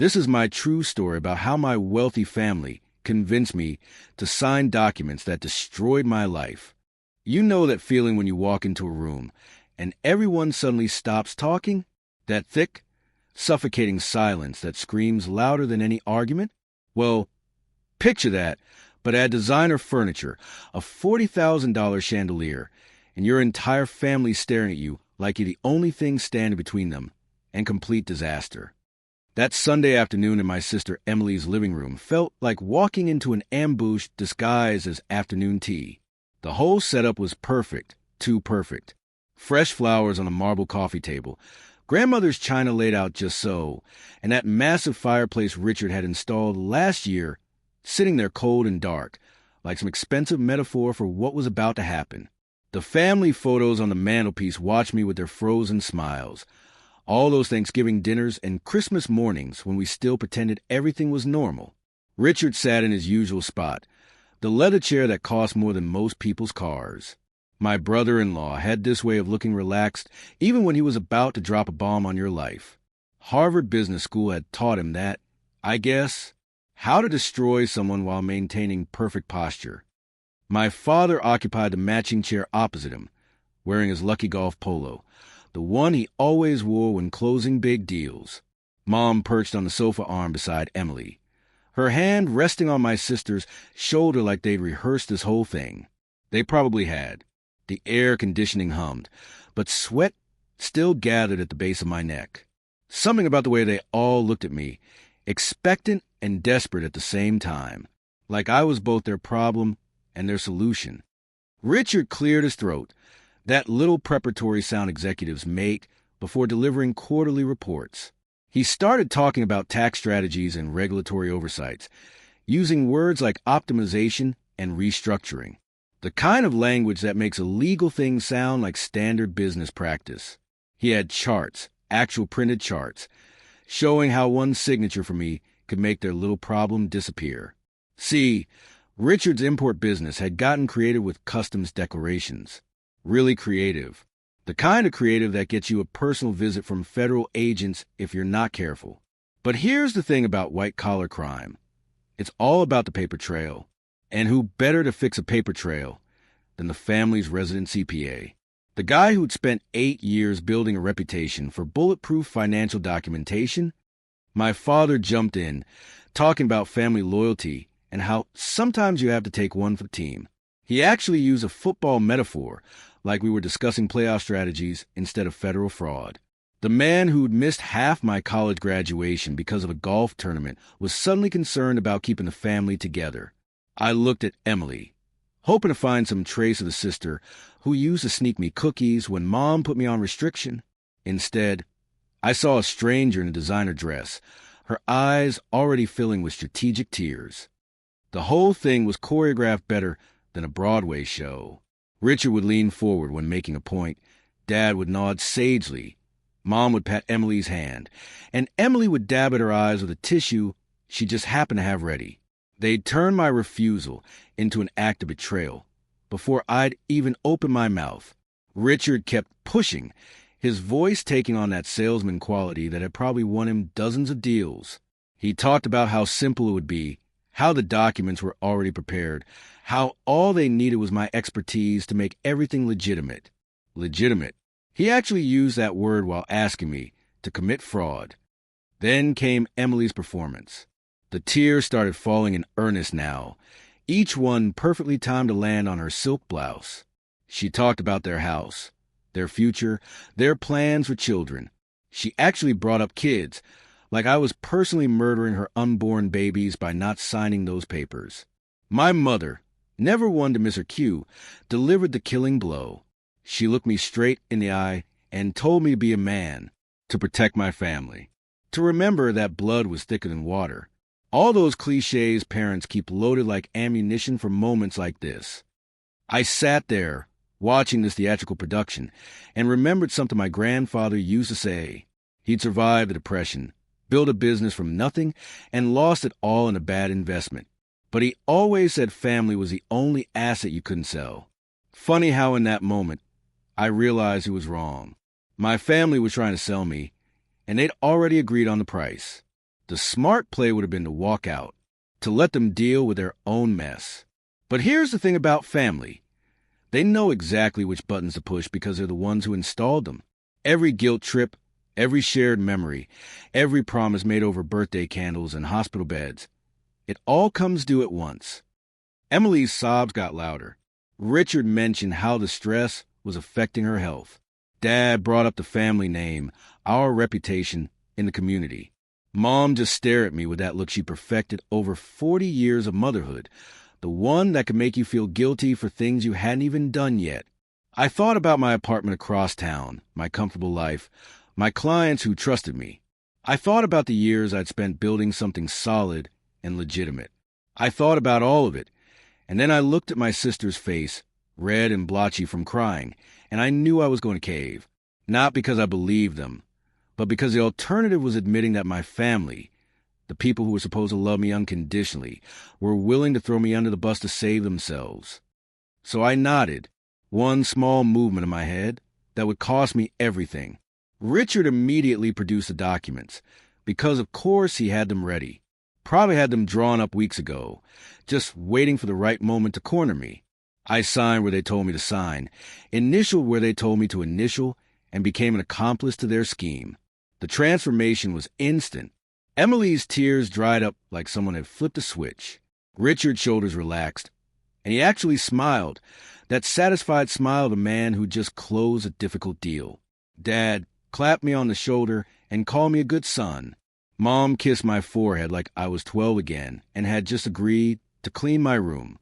This is my true story about how my wealthy family convinced me to sign documents that destroyed my life. You know that feeling when you walk into a room and everyone suddenly stops talking? That thick, suffocating silence that screams louder than any argument? Well, picture that, but add designer furniture, a $40,000 chandelier, and your entire family staring at you like you're the only thing standing between them, and complete disaster. That Sunday afternoon in my sister Emily's living room felt like walking into an ambush disguised as afternoon tea. The whole setup was perfect, too perfect. Fresh flowers on a marble coffee table, grandmother's china laid out just so, and that massive fireplace Richard had installed last year sitting there cold and dark, like some expensive metaphor for what was about to happen. The family photos on the mantelpiece watched me with their frozen smiles. All those Thanksgiving dinners and Christmas mornings when we still pretended everything was normal. Richard sat in his usual spot, the leather chair that cost more than most people's cars. My brother-in-law had this way of looking relaxed even when he was about to drop a bomb on your life. Harvard Business School had taught him that, I guess, how to destroy someone while maintaining perfect posture. My father occupied the matching chair opposite him, wearing his lucky golf polo, the one he always wore when closing big deals. Mom perched on the sofa arm beside Emily, her hand resting on my sister's shoulder like they'd rehearsed this whole thing. They probably had. The air conditioning hummed, but sweat still gathered at the base of my neck. Something about the way they all looked at me, expectant and desperate at the same time, like I was both their problem and their solution. Richard cleared his throat, that little preparatory sound executives make before delivering quarterly reports. He started talking about tax strategies and regulatory oversights, using words like optimization and restructuring, the kind of language that makes a legal thing sound like standard business practice. He had charts, actual printed charts, showing how one signature for me could make their little problem disappear. See, Richard's import business had gotten creative with customs declarations. Really creative. The kind of creative that gets you a personal visit from federal agents if you're not careful. But here's the thing about white-collar crime. It's all about the paper trail. And who better to fix a paper trail than the family's resident CPA? The guy who'd spent 8 years building a reputation for bulletproof financial documentation. My father jumped in, talking about family loyalty and how sometimes you have to take one for the team. He actually used a football metaphor, like we were discussing playoff strategies instead of federal fraud. The man who'd missed half my college graduation because of a golf tournament was suddenly concerned about keeping the family together. I looked at Emily, hoping to find some trace of the sister who used to sneak me cookies when Mom put me on restriction. Instead, I saw a stranger in a designer dress, her eyes already filling with strategic tears. The whole thing was choreographed better than a Broadway show. Richard would lean forward when making a point. Dad would nod sagely. Mom would pat Emily's hand, and Emily would dab at her eyes with a tissue she just happened to have ready. They'd turn my refusal into an act of betrayal before I'd even open my mouth. Richard kept pushing, his voice taking on that salesman quality that had probably won him dozens of deals. He talked about how simple it would be, how the documents were already prepared, how all they needed was my expertise to make everything legitimate. Legitimate. He actually used that word while asking me to commit fraud. Then came Emily's performance. The tears started falling in earnest now, each one perfectly timed to land on her silk blouse. She talked about their house, their future, their plans for children. She actually brought up kids, like I was personally murdering her unborn babies by not signing those papers. My mother, never one to miss her cue, delivered the killing blow. She looked me straight in the eye and told me to be a man, to protect my family, to remember that blood was thicker than water. All those cliches parents keep loaded like ammunition for moments like this. I sat there, watching this theatrical production, and remembered something my grandfather used to say. He'd survived the Depression, built a business from nothing, and lost it all in a bad investment. But he always said family was the only asset you couldn't sell. Funny how in that moment, I realized he was wrong. My family was trying to sell me, and they'd already agreed on the price. The smart play would have been to walk out, to let them deal with their own mess. But here's the thing about family. They know exactly which buttons to push because they're the ones who installed them. Every guilt trip, every shared memory, every promise made over birthday candles and hospital beds, it all comes due at once. Emily's sobs got louder. Richard mentioned how the stress was affecting her health. Dad brought up the family name, our reputation in the community. Mom just stared at me with that look she perfected over 40 years of motherhood, the one that could make you feel guilty for things you hadn't even done yet. I thought about my apartment across town, my comfortable life, my clients who trusted me. I thought about the years I'd spent building something solid and legitimate. I thought about all of it, and then I looked at my sister's face, red and blotchy from crying, and I knew I was going to cave. Not because I believed them, but because the alternative was admitting that my family, the people who were supposed to love me unconditionally, were willing to throw me under the bus to save themselves. So I nodded, one small movement in my head that would cost me everything. Richard immediately produced the documents, because of course he had them ready. Probably had them drawn up weeks ago, just waiting for the right moment to corner me. I signed where they told me to sign, initialed where they told me to initial, and became an accomplice to their scheme. The transformation was instant. Emily's tears dried up like someone had flipped a switch. Richard's shoulders relaxed, and he actually smiled, that satisfied smile of a man who just closed a difficult deal. Dad clapped me on the shoulder and called me a good son. Mom kissed my forehead like I was 12 again and had just agreed to clean my room.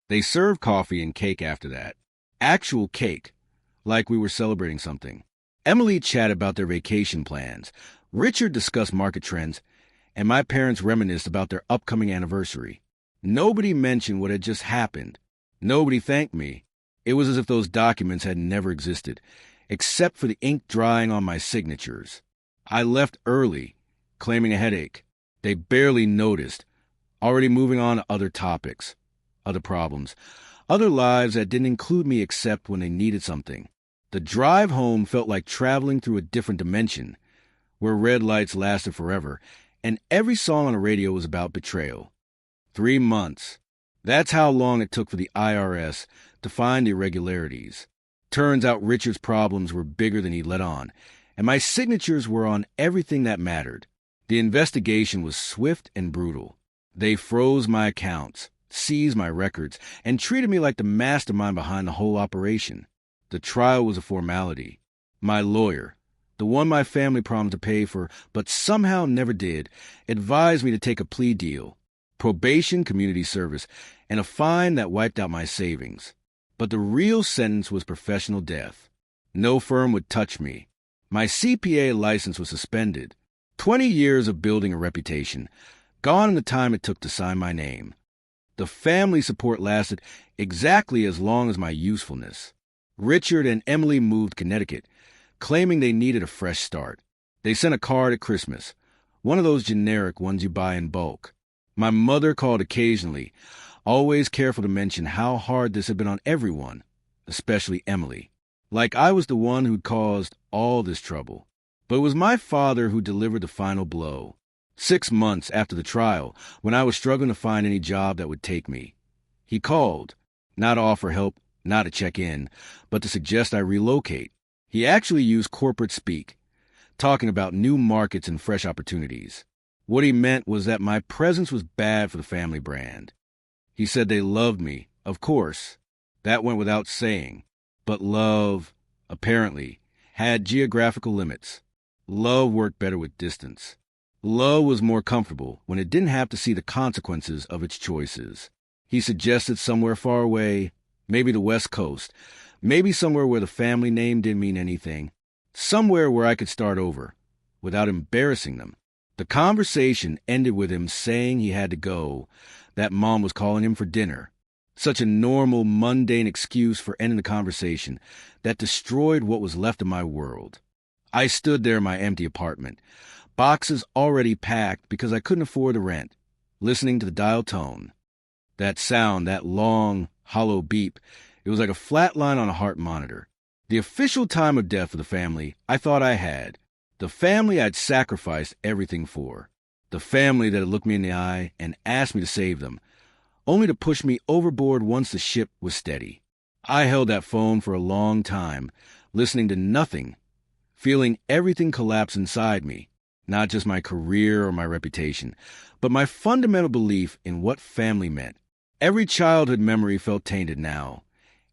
They served coffee and cake after that. Actual cake, like we were celebrating something. Emily chatted about their vacation plans. Richard discussed market trends, and my parents reminisced about their upcoming anniversary. Nobody mentioned what had just happened. Nobody thanked me. It was as if those documents had never existed, except for the ink drying on my signatures. I left early, claiming a headache. They barely noticed, already moving on to other topics, other problems, other lives that didn't include me except when they needed something. The drive home felt like traveling through a different dimension, where red lights lasted forever, and every song on the radio was about betrayal. 3 months. That's how long it took for the IRS to find irregularities. Turns out Richard's problems were bigger than he let on, and my signatures were on everything that mattered. The investigation was swift and brutal. They froze my accounts, seized my records, and treated me like the mastermind behind the whole operation. The trial was a formality. My lawyer, the one my family promised to pay for but somehow never did, advised me to take a plea deal, probation, community service, and a fine that wiped out my savings. But the real sentence was professional death. No firm would touch me. My CPA license was suspended. 20 years of building a reputation, gone in the time it took to sign my name. The family support lasted exactly as long as my usefulness. Richard and Emily moved to Connecticut, claiming they needed a fresh start. They sent a card at Christmas, one of those generic ones you buy in bulk. My mother called occasionally, always careful to mention how hard this had been on everyone, especially Emily. Like I was the one who'd caused all this trouble. But it was my father who delivered the final blow. 6 months after the trial, when I was struggling to find any job that would take me. He called, not to offer help, not to check in, but to suggest I relocate. He actually used corporate speak, talking about new markets and fresh opportunities. What he meant was that my presence was bad for the family brand. He said they loved me, of course. That went without saying. But love, apparently, had geographical limits. Love worked better with distance. Love was more comfortable when it didn't have to see the consequences of its choices. He suggested somewhere far away, maybe the West Coast, maybe somewhere where the family name didn't mean anything, somewhere where I could start over, without embarrassing them. The conversation ended with him saying he had to go, that Mom was calling him for dinner. Such a normal, mundane excuse for ending the conversation that destroyed what was left of my world. I stood there in my empty apartment, boxes already packed because I couldn't afford the rent, listening to the dial tone. That sound, that long, hollow beep, it was like a flat line on a heart monitor. The official time of death for the family I thought I had. The family I'd sacrificed everything for. The family that had looked me in the eye and asked me to save them, only to push me overboard once the ship was steady. I held that phone for a long time, listening to nothing, feeling everything collapse inside me, not just my career or my reputation, but my fundamental belief in what family meant. Every childhood memory felt tainted now,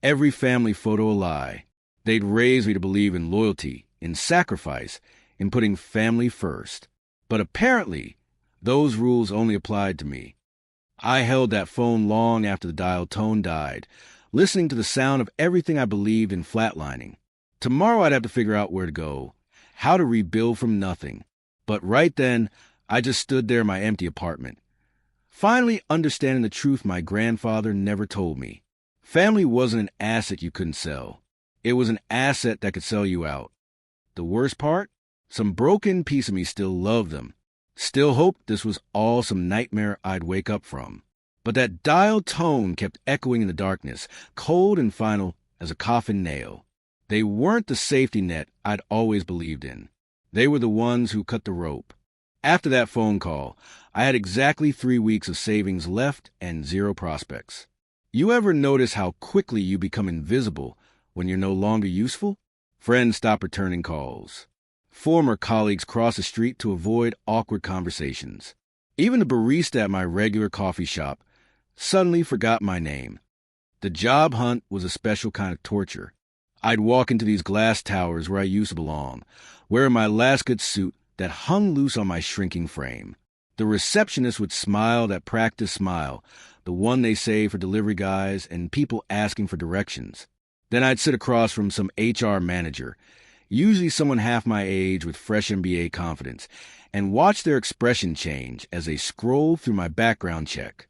every family photo a lie. They'd raised me to believe in loyalty, in sacrifice, in putting family first. But apparently, those rules only applied to me. I held that phone long after the dial tone died, listening to the sound of everything I believed in flatlining. Tomorrow I'd have to figure out where to go, how to rebuild from nothing. But right then, I just stood there in my empty apartment, finally understanding the truth my grandfather never told me. Family wasn't an asset you couldn't sell. It was an asset that could sell you out. The worst part? Some broken piece of me still loved them. Still hoped this was all some nightmare I'd wake up from. But that dial tone kept echoing in the darkness, cold and final as a coffin nail. They weren't the safety net I'd always believed in. They were the ones who cut the rope. After that phone call, I had exactly 3 weeks of savings left and 0 prospects. You ever notice how quickly you become invisible when you're no longer useful? Friends stop returning calls. Former colleagues cross the street to avoid awkward conversations. Even the barista at my regular coffee shop suddenly forgot my name. The job hunt was a special kind of torture. I'd walk into these glass towers where I used to belong, wearing my last good suit that hung loose on my shrinking frame. The receptionist would smile that practice smile, the one they save for delivery guys and people asking for directions. Then I'd sit across from some HR manager, usually someone half my age with fresh MBA confidence, and watch their expression change as they scroll through my background check.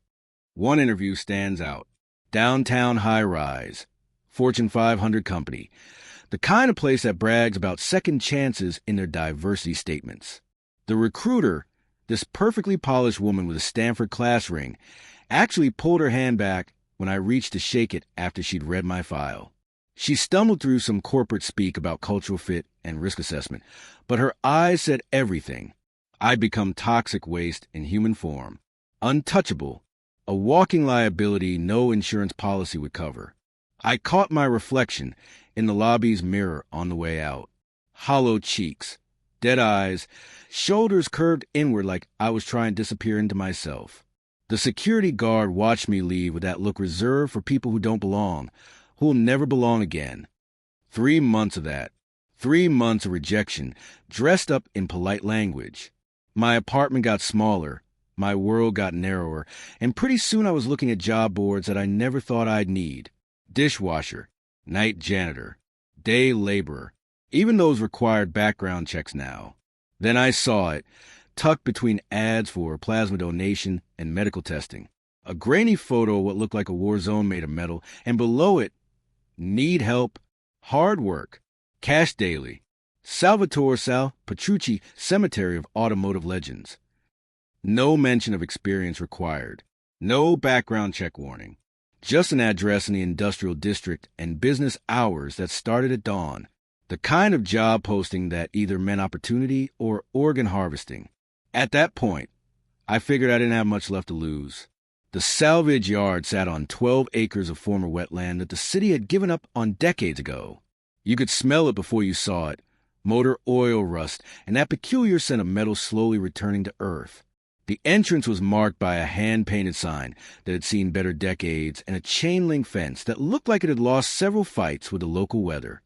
One interview stands out. Downtown high-rise, Fortune 500 company, the kind of place that brags about second chances in their diversity statements. The recruiter, this perfectly polished woman with a Stanford class ring, actually pulled her hand back when I reached to shake it after she'd read my file. She stumbled through some corporate speak about cultural fit and risk assessment, but her eyes said everything. I'd become toxic waste in human form, untouchable, a walking liability no insurance policy would cover. I caught my reflection in the lobby's mirror on the way out. Hollow cheeks, dead eyes, shoulders curved inward like I was trying to disappear into myself. The security guard watched me leave with that look reserved for people who don't belong, who will never belong again. 3 months of that. 3 months of rejection, dressed up in polite language. My apartment got smaller, my world got narrower, and pretty soon I was looking at job boards that I never thought I'd need. Dishwasher, night janitor, day laborer. Even those required background checks now. Then I saw it, tucked between ads for plasma donation and medical testing. A grainy photo of what looked like a war zone made of metal, and below it, need help, hard work, cash daily. Salvatore Sal Petrucci Cemetery of Automotive Legends. No mention of experience required. No background check warning. Just an address in the industrial district and business hours that started at dawn. The kind of job posting that either meant opportunity or organ harvesting. At that point, I figured I didn't have much left to lose. The salvage yard sat on 12 acres of former wetland that the city had given up on decades ago. You could smell it before you saw it. Motor oil rust and that peculiar scent of metal slowly returning to earth. The entrance was marked by a hand-painted sign that had seen better decades and a chain-link fence that looked like it had lost several fights with the local weather.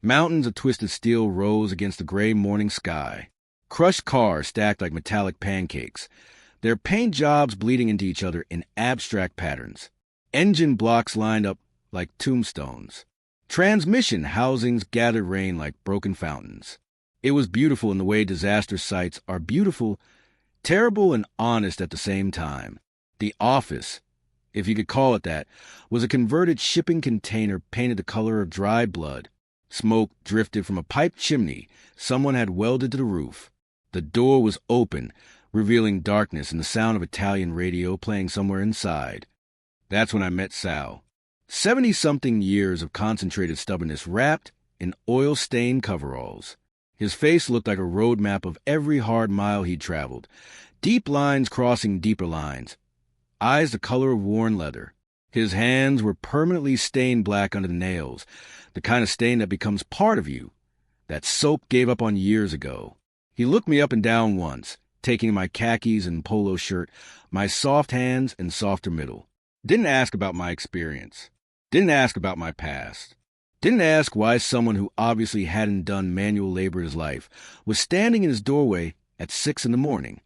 Mountains of twisted steel rose against the gray morning sky. Crushed cars stacked like metallic pancakes, their paint jobs bleeding into each other in abstract patterns. Engine blocks lined up like tombstones. Transmission housings gathered rain like broken fountains. It was beautiful in the way disaster sites are beautiful, terrible and honest at the same time. The office, if you could call it that, was a converted shipping container painted the color of dried blood. Smoke drifted from a pipe chimney someone had welded to the roof. The door was open, revealing darkness and the sound of Italian radio playing somewhere inside. That's when I met Sal. 70-something years of concentrated stubbornness wrapped in oil-stained coveralls. His face looked like a road map of every hard mile he'd traveled, Deep lines crossing deeper lines, eyes the color of worn leather. His hands were permanently stained black under the nails, the kind of stain that becomes part of you, that soap gave up on years ago. He looked me up and down once, taking my khakis and polo shirt, my soft hands and softer middle. Didn't ask about my experience. Didn't ask about my past. Didn't ask why someone who obviously hadn't done manual labor in his life was standing in his doorway at 6 a.m.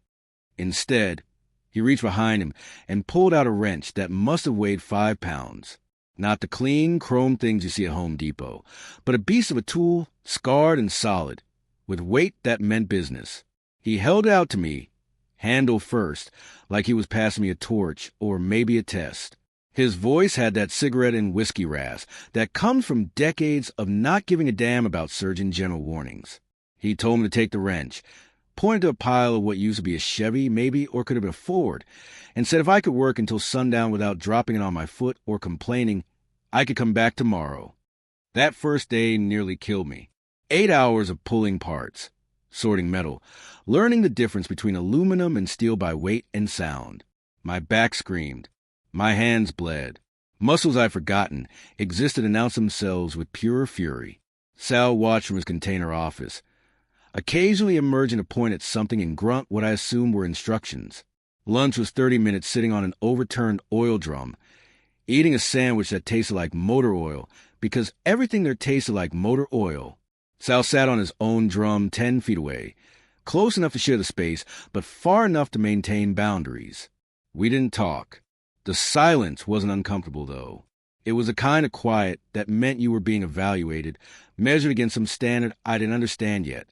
Instead, he reached behind him and pulled out a wrench that must have weighed 5 pounds. Not the clean, chrome things you see at Home Depot, but a beast of a tool, scarred and solid, with weight that meant business. He held it out to me, handle first, like he was passing me a torch or maybe a test. His voice had that cigarette and whiskey rasp that comes from decades of not giving a damn about Surgeon General warnings. He told me to take the wrench, pointed to a pile of what used to be a Chevy, maybe, or could have been a Ford, and said if I could work until sundown without dropping it on my foot or complaining, I could come back tomorrow. That first day nearly killed me. 8 hours of pulling parts, sorting metal, learning the difference between aluminum and steel by weight and sound. My back screamed. My hands bled. Muscles I'd forgotten existed and announced themselves with pure fury. Sal watched from his container office, occasionally emerging to point at something and grunt what I assumed were instructions. Lunch was 30 minutes sitting on an overturned oil drum, eating a sandwich that tasted like motor oil because everything there tasted like motor oil. Sal sat on his own drum 10 feet away, close enough to share the space, but far enough to maintain boundaries. We didn't talk. The silence wasn't uncomfortable, though. It was a kind of quiet that meant you were being evaluated, measured against some standard I didn't understand yet.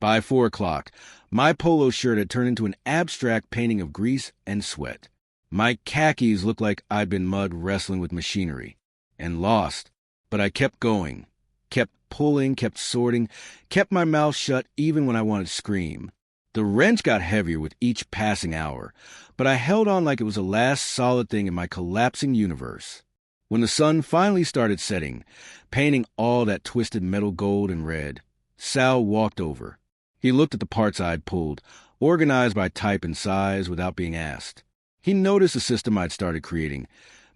By 4 o'clock, my polo shirt had turned into an abstract painting of grease and sweat. My khakis looked like I'd been mud wrestling with machinery, and lost. But I kept going, kept pulling, kept sorting, kept my mouth shut even when I wanted to scream. The wrench got heavier with each passing hour, but I held on like it was the last solid thing in my collapsing universe. When the sun finally started setting, painting all that twisted metal gold and red, Sal walked over. He looked at the parts I'd pulled, organized by type and size without being asked. He noticed the system I'd started creating,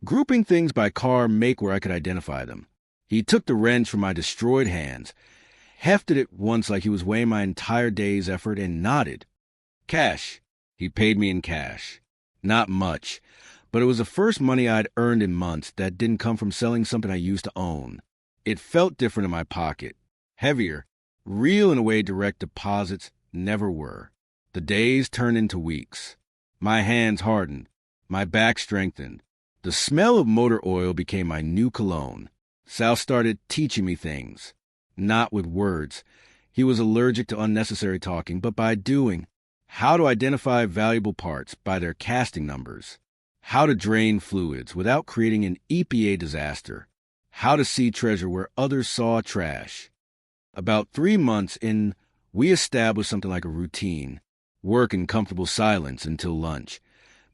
grouping things by car make where I could identify them. He took the wrench from my destroyed hands, hefted it once like he was weighing my entire day's effort, and nodded. Cash. He paid me in cash. Not much, but it was the first money I'd earned in months that didn't come from selling something I used to own. It felt different in my pocket, heavier, real in a way direct deposits never were. The days turned into weeks. My hands hardened, my back strengthened. The smell of motor oil became my new cologne. Sal started teaching me things. Not with words. He was allergic to unnecessary talking, but by doing. How to identify valuable parts by their casting numbers. How to drain fluids without creating an EPA disaster. How to see treasure where others saw trash. About 3 months in, we established something like a routine. Work in comfortable silence until lunch.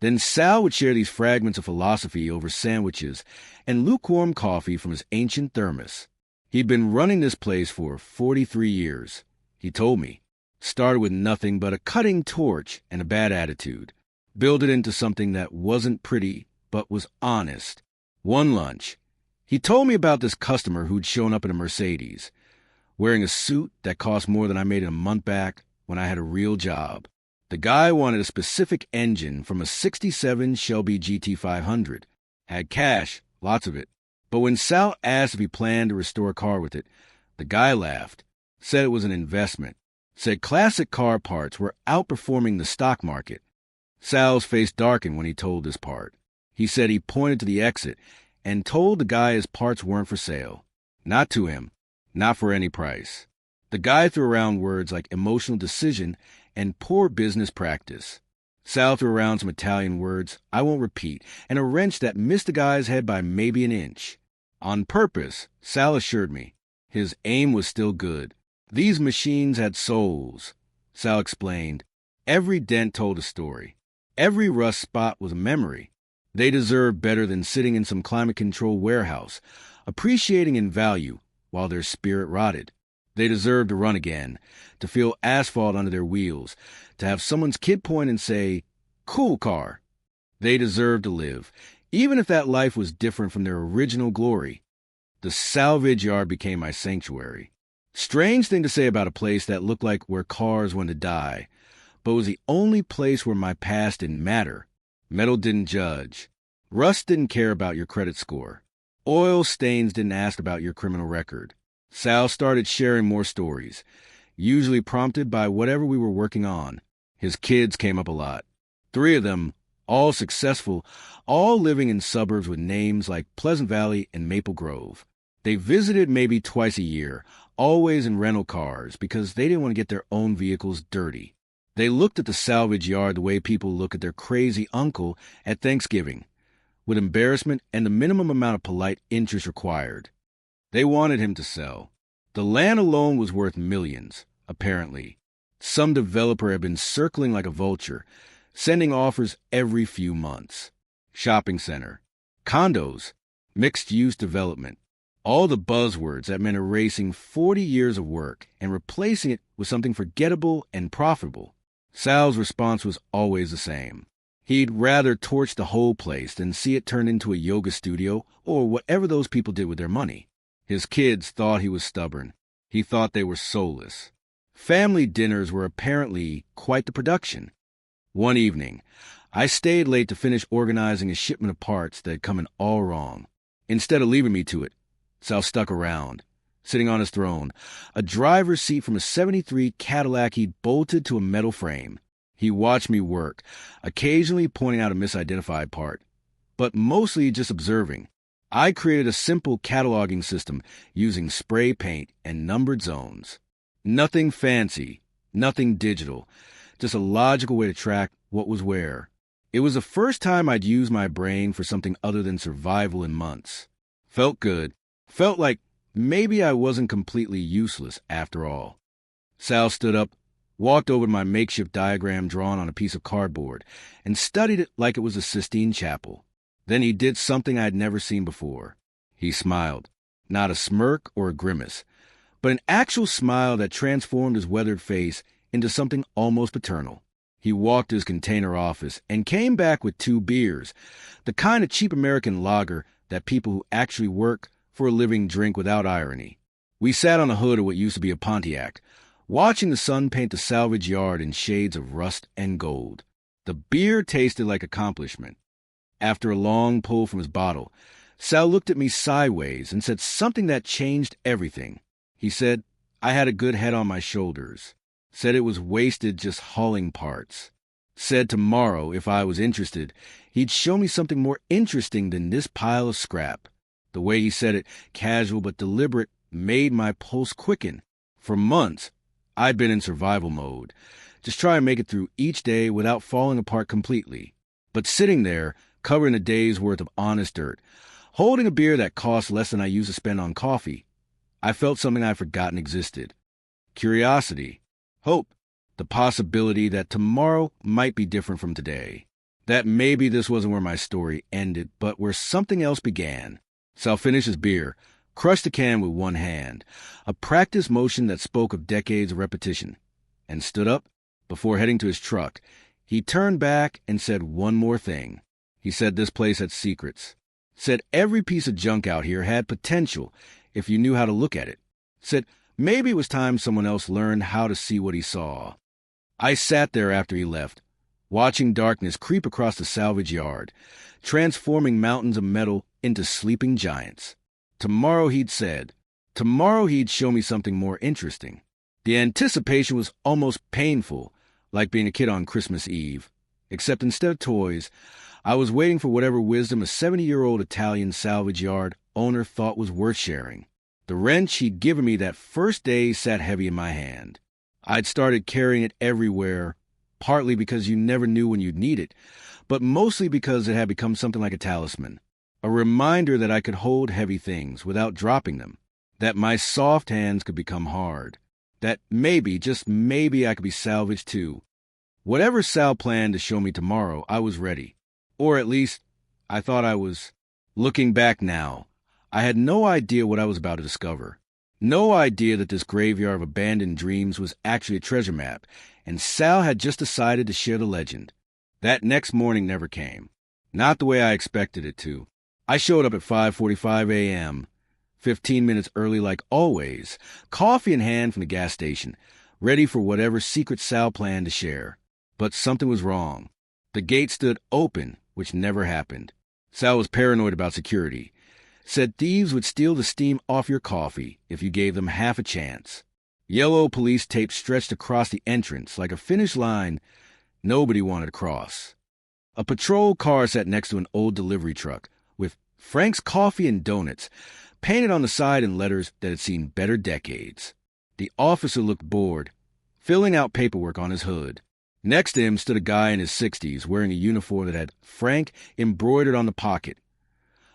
Then Sal would share these fragments of philosophy over sandwiches and lukewarm coffee from his ancient thermos. He'd been running this place for 43 years, he told me. Started with nothing but a cutting torch and a bad attitude. Built it into something that wasn't pretty, but was honest. One lunch, he told me about this customer who'd shown up in a Mercedes, wearing a suit that cost more than I made in a month back when I had a real job. The guy wanted a specific engine from a 67 Shelby GT500. Had cash, lots of it. But when Sal asked if he planned to restore a car with it, the guy laughed, said it was an investment, said classic car parts were outperforming the stock market. Sal's face darkened when he told this part. He said he pointed to the exit and told the guy his parts weren't for sale. Not to him, not for any price. The guy threw around words like emotional decision and poor business practice. Sal threw around some Italian words I won't repeat, and a wrench that missed the guy's head by maybe an inch. On purpose, Sal assured me. His aim was still good. These machines had souls, Sal explained. Every dent told a story. Every rust spot was a memory. They deserved better than sitting in some climate-controlled warehouse, appreciating in value while their spirit rotted. They deserved to run again, to feel asphalt under their wheels, to have someone's kid point and say, "Cool car." They deserved to live, even if that life was different from their original glory. The salvage yard became my sanctuary. Strange thing to say about a place that looked like where cars went to die, but was the only place where my past didn't matter. Metal didn't judge. Rust didn't care about your credit score. Oil stains didn't ask about your criminal record. Sal started sharing more stories, usually prompted by whatever we were working on. His kids came up a lot. 3 of them, all successful, all living in suburbs with names like Pleasant Valley and Maple Grove. They visited maybe twice a year, always in rental cars, because they didn't want to get their own vehicles dirty. They looked at the salvage yard the way people look at their crazy uncle at Thanksgiving, with embarrassment and the minimum amount of polite interest required. They wanted him to sell. The land alone was worth millions, apparently. Some developer had been circling like a vulture, sending offers every few months. Shopping center, condos, mixed-use development. All the buzzwords that meant erasing 40 years of work and replacing it with something forgettable and profitable. Sal's response was always the same. He'd rather torch the whole place than see it turned into a yoga studio or whatever those people did with their money. His kids thought he was stubborn. He thought they were soulless. Family dinners were apparently quite the production. One evening, I stayed late to finish organizing a shipment of parts that had come in all wrong. Instead of leaving me to it, Sal stuck around, sitting on his throne, a driver's seat from a '73 Cadillac he'd bolted to a metal frame. He watched me work, occasionally pointing out a misidentified part, but mostly just observing. I created a simple cataloging system using spray paint and numbered zones. Nothing fancy, nothing digital, just a logical way to track what was where. It was the first time I'd used my brain for something other than survival in months. Felt good. Felt like maybe I wasn't completely useless after all. Sal stood up, walked over to my makeshift diagram drawn on a piece of cardboard, and studied it like it was a Sistine Chapel. Then he did something I had never seen before. He smiled. Not a smirk or a grimace, but an actual smile that transformed his weathered face into something almost paternal. He walked to his container office and came back with 2 beers, the kind of cheap American lager that people who actually work for a living drink without irony. We sat on the hood of what used to be a Pontiac, watching the sun paint the salvage yard in shades of rust and gold. The beer tasted like accomplishment. After a long pull from his bottle, Sal looked at me sideways and said something that changed everything. He said I had a good head on my shoulders. Said it was wasted just hauling parts. Said tomorrow, if I was interested, he'd show me something more interesting than this pile of scrap. The way he said it, casual but deliberate, made my pulse quicken. For months, I'd been in survival mode, just trying to make it through each day without falling apart completely. But sitting there, covering a day's worth of honest dirt, holding a beer that cost less than I used to spend on coffee, I felt something I'd forgotten existed. Curiosity, hope, the possibility that tomorrow might be different from today. That maybe this wasn't where my story ended, but where something else began. Sal finished his beer, crushed the can with one hand, a practice motion that spoke of decades of repetition, and stood up. Before heading to his truck, he turned back and said one more thing. He said this place had secrets. Said every piece of junk out here had potential if you knew how to look at it. Said maybe it was time someone else learned how to see what he saw. I sat there after he left, watching darkness creep across the salvage yard, transforming mountains of metal into sleeping giants. Tomorrow, he'd said. Tomorrow he'd show me something more interesting. The anticipation was almost painful, like being a kid on Christmas Eve. Except instead of toys, I was waiting for whatever wisdom a 70-year-old Italian salvage yard owner thought was worth sharing. The wrench he'd given me that first day sat heavy in my hand. I'd started carrying it everywhere, partly because you never knew when you'd need it, but mostly because it had become something like a talisman. A reminder that I could hold heavy things without dropping them, that my soft hands could become hard, that maybe, just maybe, I could be salvaged too. Whatever Sal planned to show me tomorrow, I was ready. Or at least, I thought I was. Looking back now, I had no idea what I was about to discover. No idea that this graveyard of abandoned dreams was actually a treasure map, and Sal had just decided to share the legend. That next morning never came. Not the way I expected it to. I showed up at 5:45 a.m., 15 minutes early like always, coffee in hand from the gas station, ready for whatever secret Sal planned to share. But something was wrong. The gate stood open, which never happened. Sal was paranoid about security. Said thieves would steal the steam off your coffee if you gave them half a chance. Yellow police tape stretched across the entrance like a finish line nobody wanted to cross. A patrol car sat next to an old delivery truck with Frank's Coffee and Donuts painted on the side in letters that had seen better decades. The officer looked bored, filling out paperwork on his hood. Next to him stood a guy in his 60s wearing a uniform that had Frank embroidered on the pocket,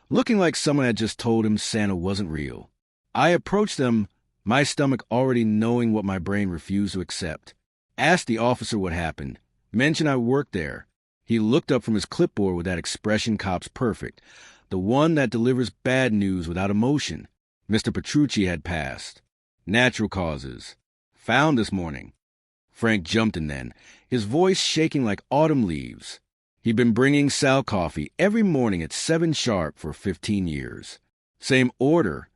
looking like someone had just told him Santa wasn't real. I approached them, my stomach already knowing what my brain refused to accept. Asked the officer what happened. Mentioned I worked there. He looked up from his clipboard with that expression cops perfect, the one that delivers bad news without emotion. Mr. Petrucci had passed. Natural causes. Found this morning. Frank jumped in then, his voice shaking like autumn leaves. He'd been bringing Sal coffee every morning at 7 sharp for 15 years. Same order,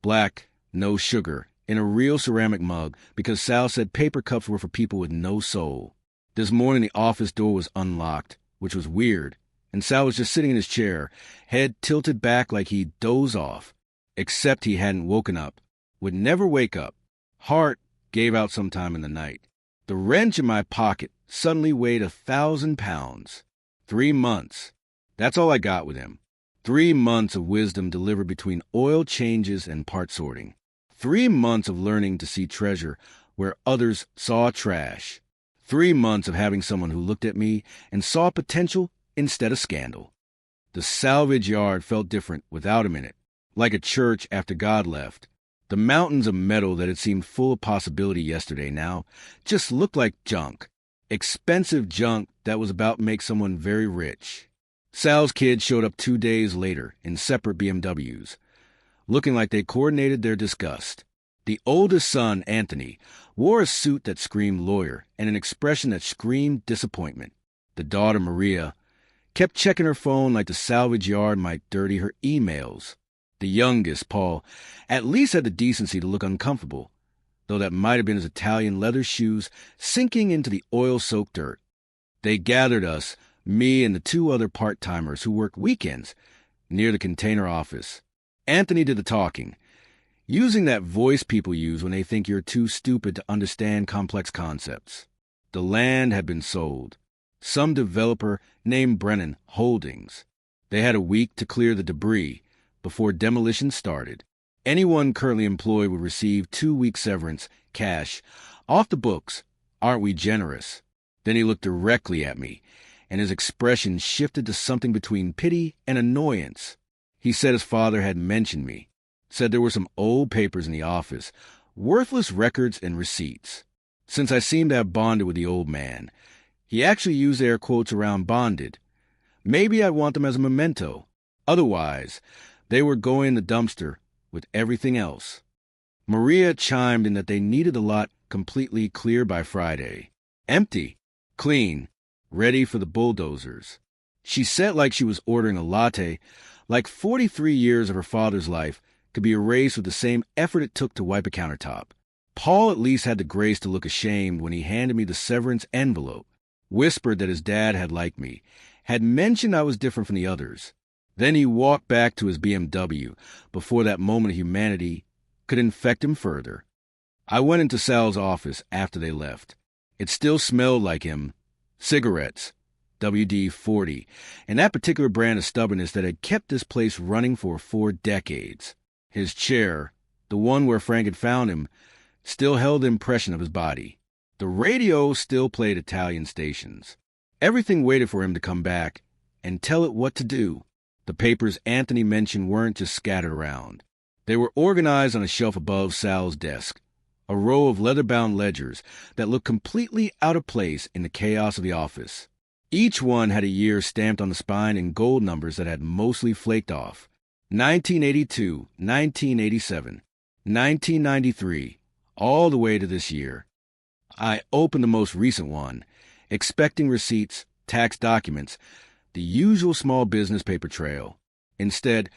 black, no sugar, in a real ceramic mug because Sal said paper cups were for people with no soul. This morning the office door was unlocked, which was weird, and Sal was just sitting in his chair, head tilted back like he'd doze off, except he hadn't woken up, would never wake up. Heart gave out sometime in the night. The wrench in my pocket suddenly weighed 1,000 pounds. 3 months. That's all I got with him. 3 months of wisdom delivered between oil changes and part sorting. 3 months of learning to see treasure where others saw trash. 3 months of having someone who looked at me and saw potential instead of scandal. The salvage yard felt different without him in it, like a church after God left. The mountains of metal that had seemed full of possibility yesterday now just looked like junk. Expensive junk that was about to make someone very rich. Sal's kids showed up 2 days later in separate BMWs, looking like they coordinated their disgust. The oldest son, Anthony, wore a suit that screamed lawyer and an expression that screamed disappointment. The daughter, Maria, kept checking her phone like the salvage yard might dirty her emails. The youngest, Paul, at least had the decency to look uncomfortable, though that might have been his Italian leather shoes sinking into the oil-soaked dirt. They gathered us, me and the 2 other part-timers who worked weekends, near the container office. Anthony did the talking, using that voice people use when they think you're too stupid to understand complex concepts. The land had been sold. Some developer named Brennan Holdings. They had a week to clear the debris before demolition started. Anyone currently employed would receive 2-week severance, cash, off the books. Aren't we generous? Then he looked directly at me, and his expression shifted to something between pity and annoyance. He said his father had mentioned me, said there were some old papers in the office, worthless records and receipts. Since I seemed to have bonded with the old man, he actually used air quotes around bonded. Maybe I'd want them as a memento. Otherwise, they were going in the dumpster with everything else. Maria chimed in that they needed the lot completely clear by Friday. Empty, clean, ready for the bulldozers. She said like she was ordering a latte, like 43 years of her father's life could be erased with the same effort it took to wipe a countertop. Paul at least had the grace to look ashamed when he handed me the severance envelope, whispered that his dad had liked me, had mentioned I was different from the others. Then he walked back to his BMW before that moment of humanity could infect him further. I went into Sal's office after they left. It still smelled like him. Cigarettes, WD-40, and that particular brand of stubbornness that had kept this place running for 4 decades. His chair, the one where Frank had found him, still held the impression of his body. The radio still played Italian stations. Everything waited for him to come back and tell it what to do. The papers Anthony mentioned weren't just scattered around. They were organized on a shelf above Sal's desk, a row of leather-bound ledgers that looked completely out of place in the chaos of the office. Each one had a year stamped on the spine in gold numbers that had mostly flaked off. 1982, 1987. 1993, all the way to this year. I opened the most recent one, expecting receipts, tax documents, the usual small business paper trail. Instead,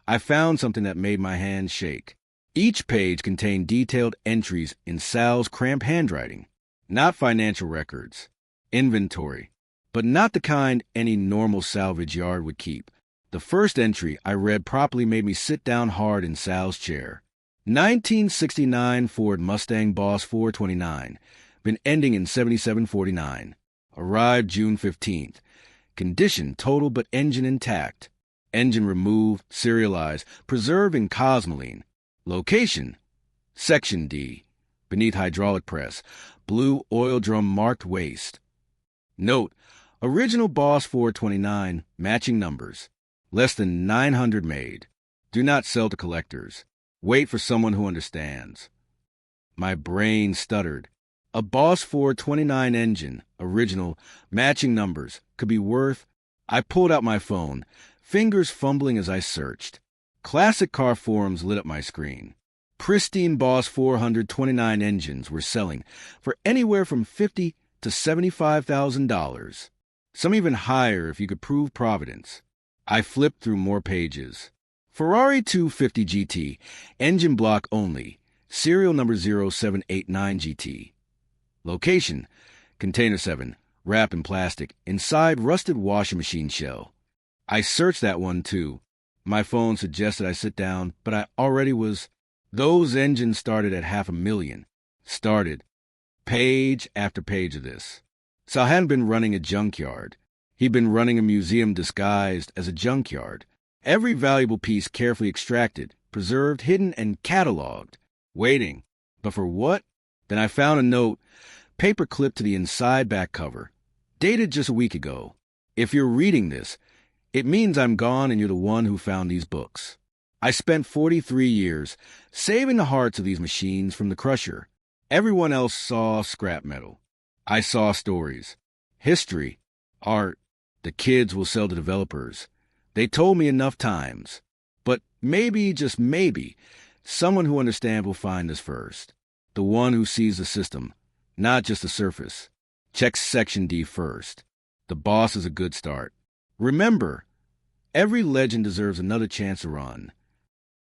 I found something that made my hands shake. Each page contained detailed entries in Sal's cramped handwriting, not financial records, inventory, but not the kind any normal salvage yard would keep. The first entry I read properly made me sit down hard in Sal's chair. 1969 Ford Mustang Boss 429, been ending in 7749. Arrived June 15th. Condition total but engine intact. Engine removed, serialized, preserved in Cosmoline. Location, Section D, beneath hydraulic press, blue oil drum marked waste. Note, original Boss 429, matching numbers. Less than 900 made. Do not sell to collectors. Wait for someone who understands. My brain stuttered. A Boss 429 engine, original, matching numbers, could be worth... I pulled out my phone, fingers fumbling as I searched. Classic car forums lit up my screen. Pristine Boss 429 engines were selling for anywhere from $50,000 to $75,000. Some even higher if you could prove providence. I flipped through more pages. Ferrari 250 GT, engine block only, serial number 0789 GT. Location, Container 7, wrapped in plastic, inside rusted washing machine shell. I searched that one too. My phone suggested I sit down, but I already was. Those engines started at $500,000. Started. Page after page of this. Sal hadn't been running a junkyard. He'd been running a museum disguised as a junkyard. Every valuable piece carefully extracted, preserved, hidden, and cataloged. Waiting. But for what? Then I found a note, paper clipped to the inside back cover, dated just a week ago. If you're reading this, it means I'm gone and you're the one who found these books. I spent 43 years saving the hearts of these machines from the crusher. Everyone else saw scrap metal. I saw stories, history, art. The kids will sell to developers. They told me enough times. But maybe, just maybe, someone who understands will find this first. The one who sees the system, not just the surface. Checks Section D first. The boss is a good start. Remember, every legend deserves another chance to run.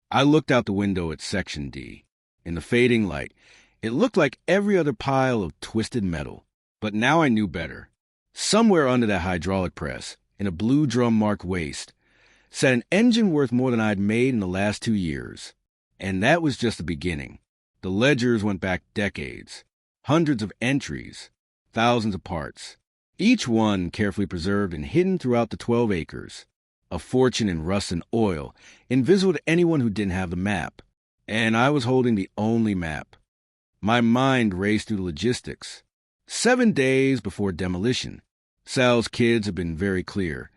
I looked out the window at Section D. In the fading light, it looked like every other pile of twisted metal. But now I knew better. Somewhere under that hydraulic press, in a blue drum marked waste, sat an engine worth more than I'd made in the last 2 years. And that was just the beginning. The ledgers went back decades. Hundreds of entries. Thousands of parts. Each one carefully preserved and hidden throughout the 12 acres. A fortune in rust and oil, invisible to anyone who didn't have the map. And I was holding the only map. My mind raced through the logistics. 7 days before demolition. Sal's kids had been very clear.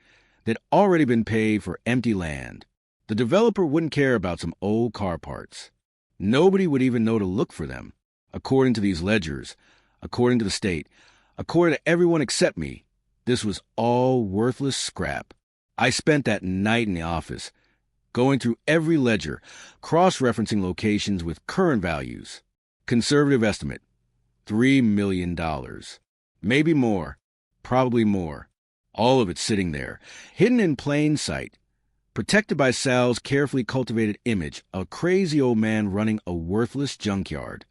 They'd already been paid for empty land. The developer wouldn't care about some old car parts. Nobody would even know to look for them. According to these ledgers, according to the state, according to everyone except me, this was all worthless scrap. I spent that night in the office, going through every ledger, cross-referencing locations with current values. Conservative estimate, $3 million. Maybe more, probably more. All of it sitting there, hidden in plain sight, protected by Sal's carefully cultivated image of a crazy old man running a worthless junkyard.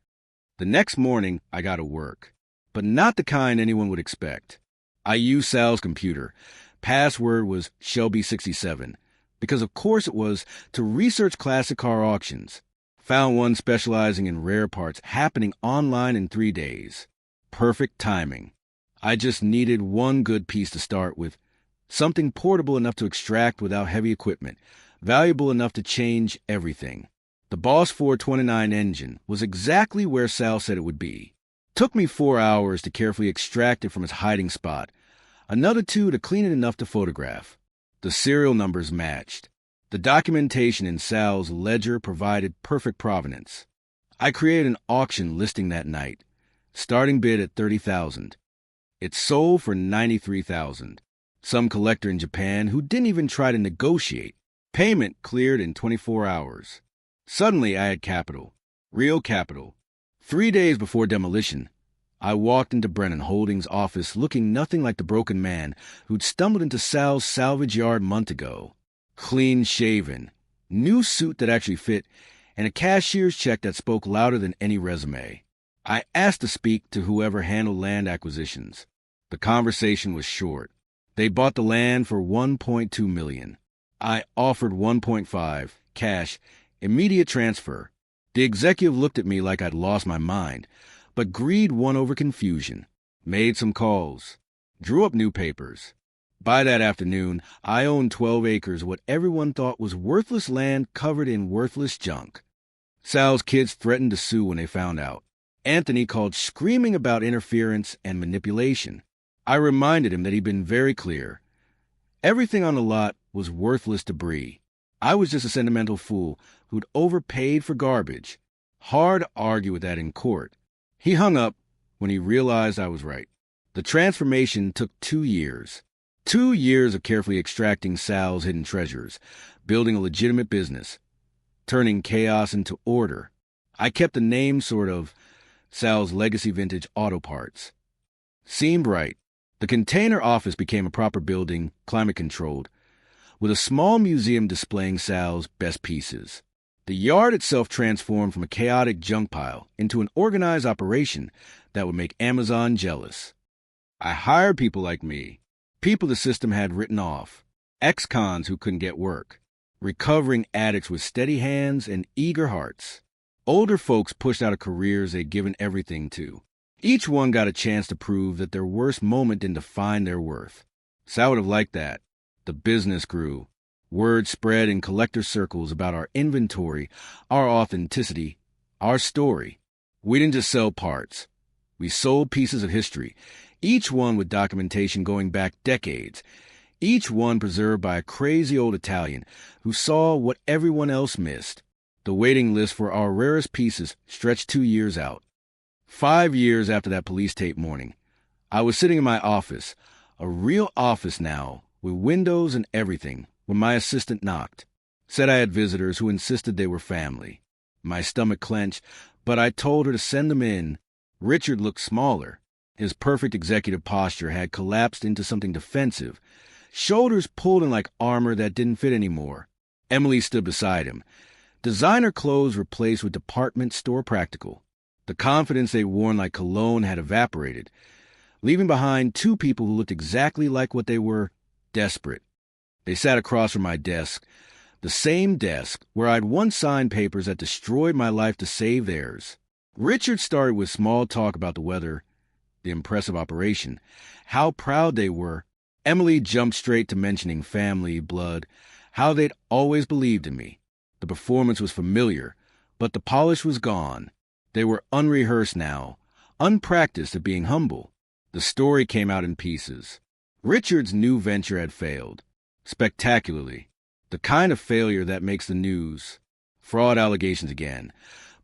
The next morning, I got to work, but not the kind anyone would expect. I used Sal's computer. Password was Shelby67, because of course it was, to research classic car auctions. Found one specializing in rare parts happening online in 3 days. Perfect timing. I just needed one good piece to start with. Something portable enough to extract without heavy equipment, valuable enough to change everything. The Boss 429 engine was exactly where Sal said it would be. Took me 4 hours to carefully extract it from its hiding spot. Another 2 to clean it enough to photograph. The serial numbers matched. The documentation in Sal's ledger provided perfect provenance. I created an auction listing that night. Starting bid at $30,000. It sold for $93,000. Some collector in Japan who didn't even try to negotiate. Payment cleared in 24 hours. Suddenly I had capital. Real capital. 3 days before demolition, I walked into Brennan Holdings' office looking nothing like the broken man who'd stumbled into Sal's salvage yard a month ago. Clean-shaven, new suit that actually fit, and a cashier's check that spoke louder than any resume. I asked to speak to whoever handled land acquisitions. The conversation was short. They bought the land for $1.2 million. I offered $1.5, cash, immediate transfer. The executive looked at me like I'd lost my mind, but greed won over confusion. Made some calls. Drew up new papers. By that afternoon, I owned 12 acres of what everyone thought was worthless land covered in worthless junk. Sal's kids threatened to sue when they found out. Anthony called screaming about interference and manipulation. I reminded him that he'd been very clear. Everything on the lot was worthless debris. I was just a sentimental fool who'd overpaid for garbage. Hard to argue with that in court. He hung up when he realized I was right. The transformation took 2 years. 2 years of carefully extracting Sal's hidden treasures, building a legitimate business, turning chaos into order. I kept the name sort of Sal's Legacy Vintage Auto Parts. Seemed right. The container office became a proper building, climate-controlled, with a small museum displaying Sal's best pieces. The yard itself transformed from a chaotic junk pile into an organized operation that would make Amazon jealous. I hired people like me, people the system had written off, ex-cons who couldn't get work, recovering addicts with steady hands and eager hearts, older folks pushed out of careers they'd given everything to. Each one got a chance to prove that their worst moment didn't define their worth. Sal would have liked that. The business grew. Word spread in collector circles about our inventory, our authenticity, our story. We didn't just sell parts. We sold pieces of history, each one with documentation going back decades, each one preserved by a crazy old Italian who saw what everyone else missed. The waiting list for our rarest pieces stretched 2 years out. 5 years after that police tape morning, I was sitting in my office, a real office now, with windows and everything, when my assistant knocked. Said I had visitors who insisted they were family. My stomach clenched, but I told her to send them in. Richard looked smaller. His perfect executive posture had collapsed into something defensive, shoulders pulled in like armor that didn't fit anymore. Emily stood beside him. Designer clothes replaced with department store practical. The confidence they'd worn like cologne had evaporated, leaving behind 2 people who looked exactly like what they were, desperate. They sat across from my desk, the same desk where I'd once signed papers that destroyed my life to save theirs. Richard started with small talk about the weather, the impressive operation, how proud they were. Emily jumped straight to mentioning family, blood, how they'd always believed in me. The performance was familiar, but the polish was gone. They were unrehearsed now, unpracticed at being humble. The story came out in pieces. Richard's new venture had failed. Spectacularly. The kind of failure that makes the news. Fraud allegations again.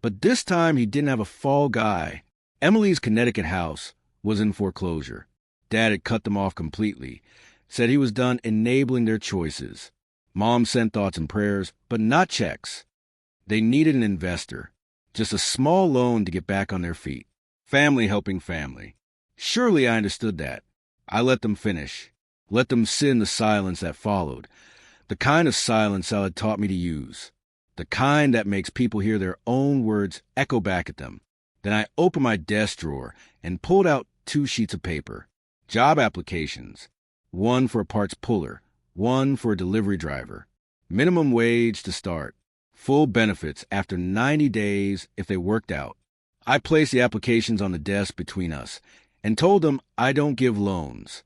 But this time he didn't have a fall guy. Emily's Connecticut house was in foreclosure. Dad had cut them off completely. Said he was done enabling their choices. Mom sent thoughts and prayers, but not checks. They needed an investor. Just a small loan to get back on their feet. Family helping family. Surely I understood that. I let them finish. Let them sit in the silence that followed. The kind of silence Sal had taught me to use. The kind that makes people hear their own words echo back at them. Then I opened my desk drawer and pulled out 2 sheets of paper. Job applications. One for a parts puller. One for a delivery driver. Minimum wage to start. Full benefits after 90 days if they worked out. I placed the applications on the desk between us and told them I don't give loans.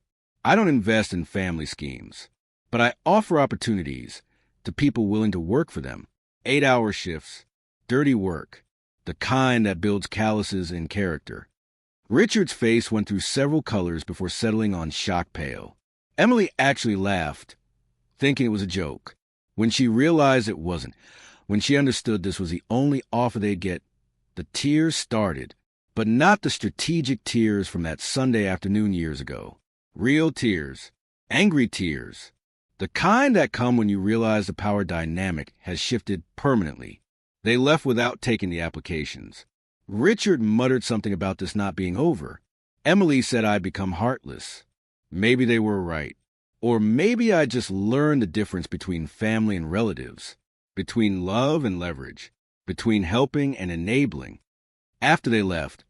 I don't invest in family schemes, but I offer opportunities to people willing to work for them. 8-hour shifts, dirty work, the kind that builds calluses in character. Richard's face went through several colors before settling on shock pale. Emily actually laughed, thinking it was a joke. When she realized it wasn't, when she understood this was the only offer they'd get, the tears started, but not the strategic tears from that Sunday afternoon years ago. Real tears, angry tears, the kind that come when you realize the power dynamic has shifted permanently. They left without taking the applications. Richard muttered something about this not being over. Emily said I'd become heartless. Maybe they were right. Or maybe I just learned the difference between family and relatives, between love and leverage, between helping and enabling. After they left,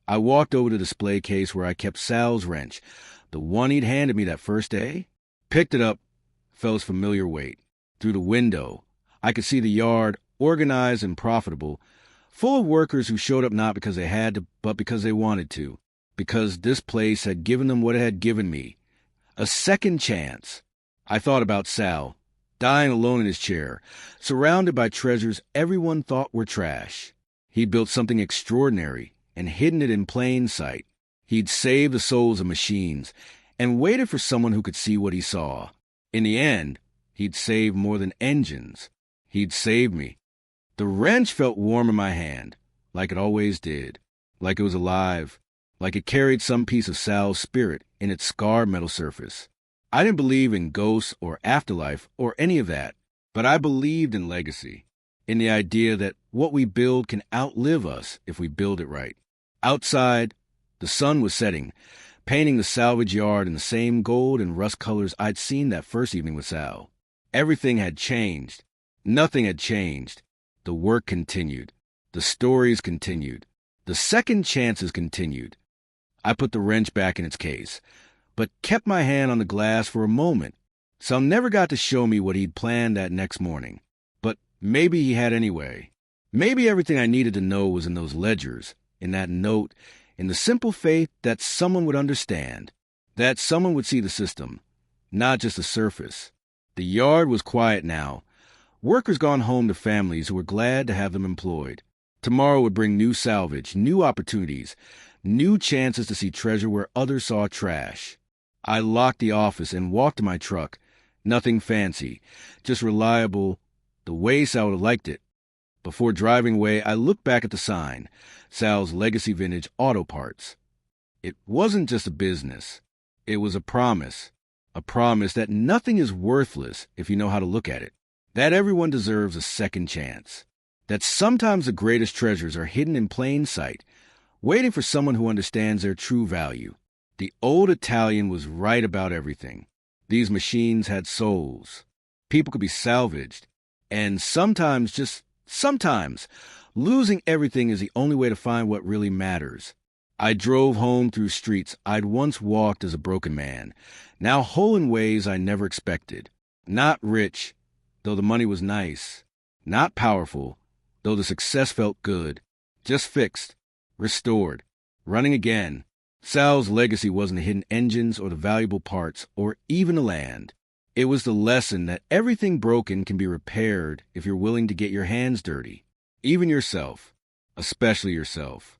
I walked over to the display case where I kept Sal's wrench, the one he'd handed me that first day, picked it up, felt its familiar weight. Through the window, I could see the yard, organized and profitable, full of workers who showed up not because they had to, but because they wanted to, because this place had given them what it had given me, a second chance. I thought about Sal, dying alone in his chair, surrounded by treasures everyone thought were trash. He'd built something extraordinary and hidden it in plain sight. He'd saved the souls of machines and waited for someone who could see what he saw. In the end, he'd saved more than engines. He'd saved me. The wrench felt warm in my hand, like it always did, like it was alive, like it carried some piece of Sal's spirit in its scarred metal surface. I didn't believe in ghosts or afterlife or any of that, but I believed in legacy, in the idea that what we build can outlive us if we build it right. Outside, the sun was setting, painting the salvage yard in the same gold and rust colors I'd seen that first evening with Sal. Everything had changed. Nothing had changed. The work continued. The stories continued. The second chances continued. I put the wrench back in its case, but kept my hand on the glass for a moment. Sal never got to show me what he'd planned that next morning. But maybe he had anyway. Maybe everything I needed to know was in those ledgers, in that note, in the simple faith that someone would understand, that someone would see the system, not just the surface. The yard was quiet now. Workers gone home to families who were glad to have them employed. Tomorrow would bring new salvage, new opportunities, new chances to see treasure where others saw trash. I locked the office and walked to my truck. Nothing fancy, just reliable, the way Sal would have liked it. Before driving away, I looked back at the sign, Sal's Legacy Vintage Auto Parts. It wasn't just a business. It was a promise that nothing is worthless if you know how to look at it, that everyone deserves a second chance, that sometimes the greatest treasures are hidden in plain sight, waiting for someone who understands their true value. The old Italian was right about everything. These machines had souls. People could be salvaged. And sometimes, just sometimes, losing everything is the only way to find what really matters. I drove home through streets I'd once walked as a broken man, now whole in ways I never expected. Not rich, though the money was nice. Not powerful, though the success felt good. Just fixed, restored, running again. Sal's legacy wasn't the hidden engines or the valuable parts or even the land. It was the lesson that everything broken can be repaired if you're willing to get your hands dirty. Even yourself, especially yourself.